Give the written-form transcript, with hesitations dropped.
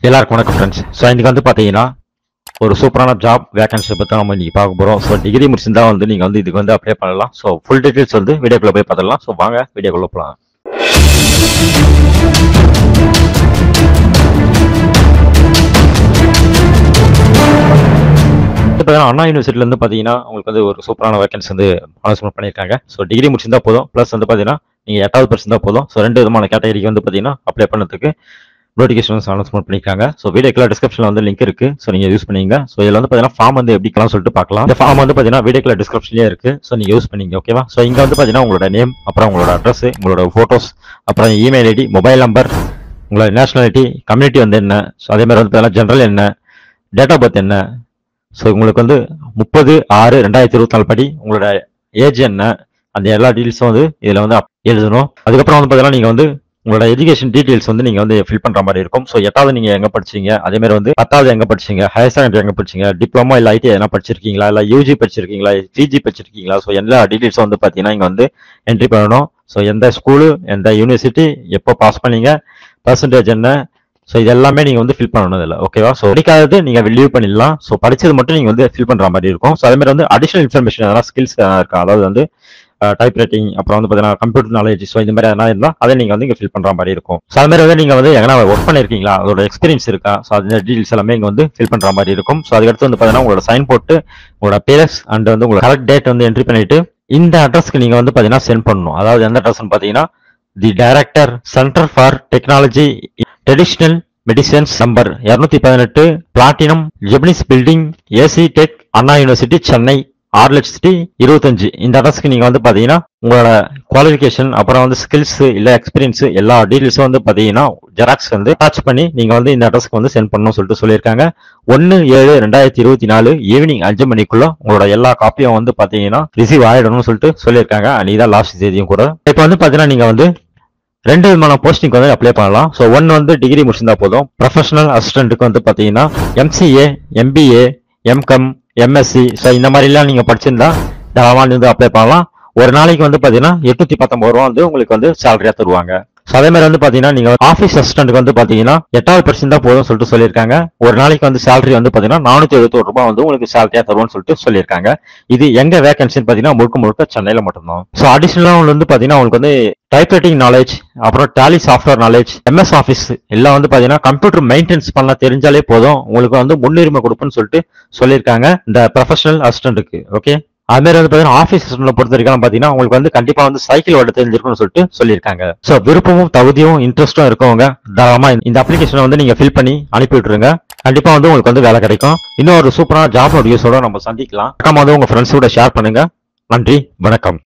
எல்லாருக்கும் வணக்கம் friends. So இன்றைக்கி வந்து பார்த்தீங்கன்னா ஒரு சூப்பரான ஜாப் வேகன்சி பற்றி நம்ம இன்றைக்கி பார்க்க போகிறோம். ஸோ டிகிரி முடிச்சிருந்தா வந்து நீங்கள் வந்து இதுக்கு வந்து அப்ளை பண்ணலாம். ஸோ ஃபுல் டீட்டெயில்ஸ் வந்து வீடியோக்குள்ளே போய் பார்த்துடலாம். ஸோ வாங்க வீடியோக்குள்ளே போகலாம். அண்ணா யூனிவர்சிட்டிலேருந்து பார்த்தீங்கன்னா உங்களுக்கு வந்து ஒரு சூப்பரான வேகன்சி வந்து அனௌன்ஸ்மெண்ட் பண்ணியிருக்காங்க. ஸோ டிகிரி முடிச்சிருந்தா போதும், ப்ளஸ் வந்து பார்த்தீங்கன்னா நீங்கள் 8வது படிச்சிருந்தா போதும். ஸோ 2 விதமான கேட்டகரிக்கு வந்து பார்த்தீங்கன்னா அப்ளை பண்ணதுக்கு நோட்டிஃபிகேஷன்ஸ் அனௌன்ஸ்மெண்ட் பண்ணிருக்காங்க. ஸோ வீடியோக்குள்ள டிஸ்கிரிப்ஷனில் வந்து லிங்க் இருக்கு. ஸோ நீங்கள் யூஸ் பண்ணிங்க. ஸோ இதில் வந்து பார்த்தீங்கன்னா ஃபார்ம் வந்து எப்படிக்கலாம் சொல்லிட்டு பார்க்கலாம். இந்த ஃபார்ம் வந்து பார்த்தீங்கன்னா வீடியோக்குள்ள டிஸ்கிரிப்ஷன்லேயே இருக்கு. ஸோ நீங்கள் யூஸ் பண்ணிங்க. ஓகேவா? ஸோ இங்கே வந்து பார்த்தீங்கன்னா உங்களோட நேம், அப்புறம் உங்களோட அட்ரஸ், உங்களோட ஃபோட்டோஸ், அப்புறம் இமெயில் ஐடி, மொபைல் நம்பர், உங்களோட நேஷனாலிட்டி, கம்யூனிட்டி வந்து என்ன, ஸோ அதே மாதிரி வந்து பார்த்தீங்கன்னா ஜென்ரல் என்ன, டேட் ஆஃப் பர்த் என்ன, ஸோ உங்களுக்கு வந்து 30/6/2024 படி உங்களோட ஏஜ் என்ன, அந்த எல்லா டீட்டெயில்ஸும் வந்து இதில் வந்து எழுதணும். அதுக்கப்புறம் வந்து பார்த்தீங்கன்னா நீங்கள் வந்து உங்களோட எஜுகேஷன் டீடைல்ஸ் வந்து நீங்க வந்து ஃபில் பண்ற மாதிரி இருக்கும். ஸோ 8வது நீங்க எங்க படிச்சீங்க, அதே மாதிரி வந்து 10வது எங்க படிச்சீங்க, ஹையர் செகண்டரி எங்க படிச்சீங்க, டிப்ளமோ இல்ல ஐடி எதனா படிச்சிருக்கீங்களா, இல்ல யூஜி படிச்சிருக்கீங்களா, பிஜி படிச்சிருக்கீங்களா, ஸோ எல்லா டீடைல்ஸும் வந்து பாத்தீங்கன்னா இங்க வந்து என்ட்ரி பண்ணணும். ஸோ எந்த ஸ்கூலு, எந்த யூனிவர்சிட்டி, எப்போ பாஸ் பண்ணீங்க, பர்சன்டேஜ் என்ன, ஸோ இது எல்லாமே நீங்க வந்து ஃபில் பண்ணணும் இல்லை. ஓகேவா? ஸோ படிக்காதது நீங்க லீவ் பண்ணிடலாம். ஸோ படிச்சது மட்டும் நீங்க வந்து ஃபில் பண்ற மாதிரி இருக்கும். ஸோ அதே மாதிரி வந்து அடிஷனல் இன்ஃபர்மேஷன் எதனா ஸ்கில்ஸ் இருக்கா, அதாவது வந்து டைப் ரைட்டிங், அப்புறம் வந்து பார்த்தீங்கன்னா கம்ப்யூட்டர் நாலேஜ், ஸோ இந்த மாதிரி எதனா இருந்தால் அதை நீங்கள் வந்து இங்கே ஃபில் பண்ணுற மாதிரி இருக்கும். ஸோ அது மாதிரி வந்து நீங்கள் வந்து எங்கன்னா ஒர்க் பண்ணியிருக்கீங்களா, அதோட எக்ஸ்பீரியன்ஸ் இருக்கா, ஸோ அந்த டீடைல்ஸ் எல்லாமே இங்கே வந்து ஃபில் பண்ணுற மாதிரி இருக்கும். ஸோ அதுக்கடுத்து வந்து பார்த்தீங்கன்னா உங்களோட சைன் போட்டு உங்களோட பேரஸ் அண்ட் வந்து உங்களோட கரெக்ட் டேட் வந்து என்ட்ரி பண்ணிட்டு இந்த அட்ரஸ்க்கு நீங்கள் வந்து பார்த்தீங்கன்னா சென்ட் பண்ணணும். அதாவது எந்த அட்ரஸ்ன்னு பார்த்தீங்கன்னா the director, centre for technology, traditional medicines, number 218, platinum jubilee building, AC tech, Anna university, Chennai 6,25,000. இந்த அட்ரஸ்க்கு நீங்க வந்து பாத்தீங்கன்னா உங்களோட குவாலிஃபிகேஷன், அப்புறம் வந்து ஸ்கில்ஸ் இல்ல எக்ஸ்பீரியன்ஸ் எல்லா டீடைல்ஸும் வந்து பாத்தீங்கன்னா ஜெராக்ஸ் வந்து அட்டாச் பண்ணி நீங்க வந்து இந்த அட்ரஸ்க்கு வந்து சென்ட் பண்ணணும்னு சொல்லிட்டு சொல்லியிருக்காங்க. 1/7/2024 ஈவினிங் 5 மணிக்குள்ள உங்களோட எல்லா காப்பியும் வந்து பாத்தீங்கன்னா ரிசீவ் ஆயிடணும்னு சொல்லிட்டு சொல்லியிருக்காங்க. அன்னைக்கு லாஸ்ட் தேதியும் கூட. இப்போ வந்து பாத்தீங்கன்னா நீங்க வந்து 2 விதமான போஸ்டிங் வந்து அப்ளை பண்ணலாம். ஸோ ஒன்னு வந்து டிகிரி முடிச்சிருந்தா போதும். ப்ரொஃபஷனல் அசிஸ்டன்ட்டுக்கு வந்து பாத்தீங்கன்னா MCA, MBA, MCom, MSc, so இந்த மாதிரிலாம் நீங்கள் படிச்சிருந்தா தாராளமாக வந்து அப்ளை பண்ணலாம். ஒரு நாளைக்கு வந்து பார்த்தீங்கன்னா 819 ரூபா வந்து உங்களுக்கு வந்து சேலரியாக தருவாங்க. ஸோ அதே மாதிரி வந்து பார்த்தீங்கன்னா நீங்கள் ஆஃபீஸ் அசிஸ்டன்ட்டுக்கு வந்து பார்த்தீங்கன்னா 8வது படிச்சிருந்தா போதும் சொல்லிட்டு சொல்லியிருக்காங்க. ஒரு நாளைக்கு வந்து சேலரி வந்து பார்த்தீங்கன்னா 471 ரூபாய் வந்து உங்களுக்கு சேலரியாக தருவோம்னு சொல்லிட்டு சொல்லியிருக்காங்க. இது எங்க வேகன்சின்னு பார்த்தீங்கன்னா முழுக்க சென்னையில் மட்டும்தான். ஸோ அடிஷனலாக வந்து பார்த்தீங்கன்னா உங்களுக்கு வந்து டைப் ரைட்டிங் நாலேஜ், அப்புறம் Tally software knowledge, MS Office எல்லாம் வந்து பாத்தீங்கன்னா கம்ப்யூட்டர் மெயின்டெனன்ஸ் பண்ண தெரிஞ்சாலே போதும், உங்களுக்கு வந்து முன்னுரிமை கொடுப்புன்னு சொல்லிட்டு சொல்லியிருக்காங்க இந்த ப்ரொஃபஷனல் அசிஸ்டன்ட்டுக்கு. ஓகே, அது மாதிரி வந்து பாத்தீங்கன்னா ஆஃபீஸ் அசிஸ்டன்ட்ல பொறுத்த வரைக்கும் பாத்தீங்கன்னா உங்களுக்கு வந்து கண்டிப்பா வந்து சைக்கிள் ஓட்ட தெரிஞ்சிருக்கும்னு சொல்லிட்டு சொல்லியிருக்காங்க. ஸோ விருப்பமும் தகுதியும் இன்ட்ரெஸ்டும் இருக்கவங்க தாராளமா இந்த அப்ளிகேஷனை வந்து நீங்க ஃபில் பண்ணி அனுப்பி விட்டுருங்க. கண்டிப்பா வந்து உங்களுக்கு வந்து வேலை கிடைக்கும். இன்னும் ஒரு சூப்பரான ஜாப் நோட்டிஃபிகேஷனோட நம்ம சந்திக்கலாம். வந்து உங்க ஃப்ரெண்ட்ஸோட ஷேர் பண்ணுங்க. நன்றி, வணக்கம்.